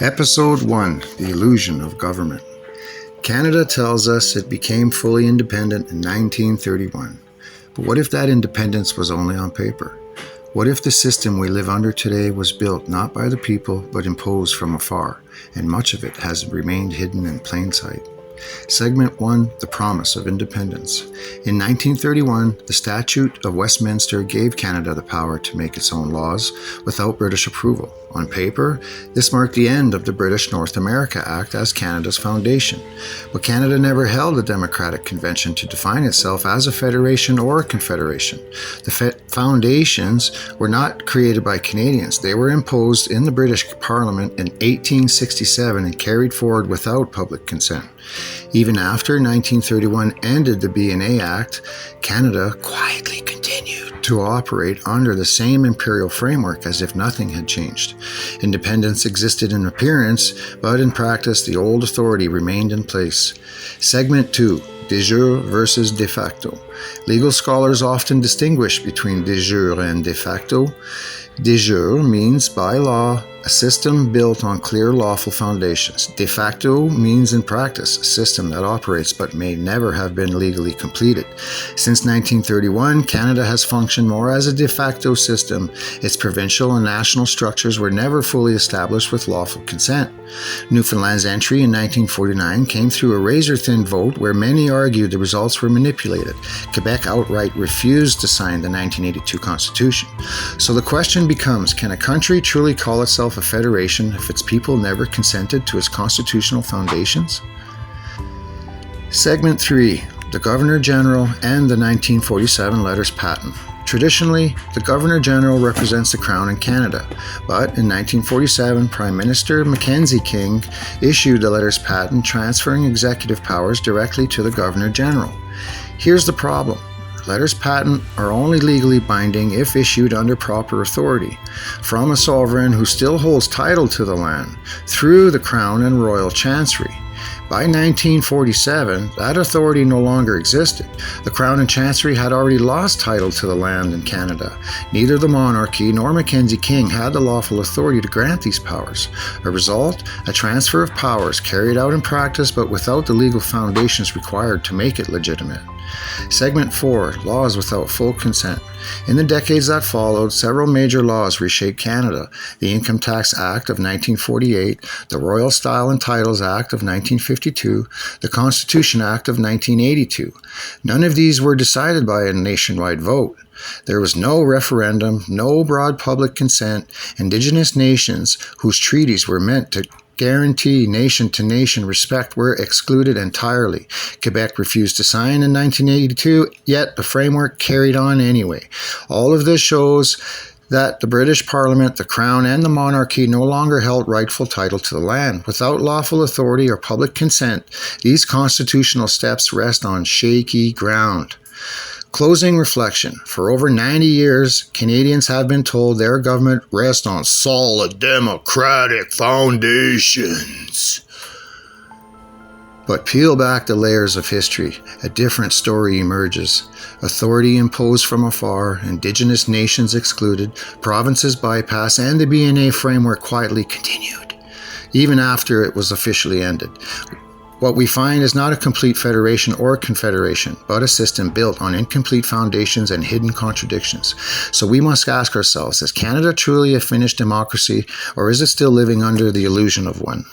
Episode 1: The Illusion of Government. Canada tells us it became fully independent in 1931. But what if that independence was only on paper? What if the system we live under today was built not by the people but imposed from afar, and much of it has remained hidden in plain sight? Segment 1: The Promise of Independence. In 1931, the Statute of Westminster gave Canada the power to make its own laws without British approval. On paper, this marked the end of the British North America Act as Canada's foundation. But Canada never held a democratic convention to define itself as a federation or a confederation. The foundations were not created by Canadians. They were imposed in the British Parliament in 1867 and carried forward without public consent. Even after 1931 ended the B&A Act, Canada quietly continued to operate under the same imperial framework as if nothing had changed. Independence existed in appearance, but in practice the old authority remained in place. Segment 2: De jure versus de facto. Legal scholars often distinguish between de jure and de facto. De jure means by law, a system built on clear lawful foundations. De facto means in practice, a system that operates but may never have been legally completed. Since 1931, Canada has functioned more as a de facto system. Its provincial and national structures were never fully established with lawful consent. Newfoundland's entry in 1949 came through a razor-thin vote where many argued the results were manipulated. Quebec outright refused to sign the 1982 Constitution. So the question becomes, can a country truly call itself a federation if its people never consented to its constitutional foundations? Segment 3: The Governor-General and the 1947 Letters Patent. Traditionally, the Governor-General represents the Crown in Canada, but in 1947, Prime Minister Mackenzie King issued the Letters Patent transferring executive powers directly to the Governor-General. Here's the problem. Letters patent are only legally binding if issued under proper authority from a sovereign who still holds title to the land through the Crown and Royal Chancery. By 1947, that authority no longer existed. The Crown and Chancery had already lost title to the land in Canada. Neither the monarchy nor Mackenzie King had the lawful authority to grant these powers. A result, a transfer of powers carried out in practice but without the legal foundations required to make it legitimate. Segment 4: Laws without full consent. In the decades that followed, several major laws reshaped Canada. The Income Tax Act of 1948, the Royal Style and Titles Act of 1952, the Constitution Act of 1982. None of these were decided by a nationwide vote. There was no referendum, no broad public consent. Indigenous nations whose treaties were meant to guarantee nation-to-nation respect were excluded entirely. Quebec refused to sign in 1982, yet the framework carried on anyway. All of this shows that the British Parliament, the Crown, and the monarchy no longer held rightful title to the land. Without lawful authority or public consent, these constitutional steps rest on shaky ground. Closing reflection. For over 90 years, Canadians have been told their government rests on solid democratic foundations. But peel back the layers of history, a different story emerges. Authority imposed from afar, Indigenous nations excluded, provinces bypassed, and the B&A framework quietly continued, even after it was officially ended. What we find is not a complete federation or confederation, but a system built on incomplete foundations and hidden contradictions. So we must ask ourselves, is Canada truly a finished democracy, or is it still living under the illusion of one?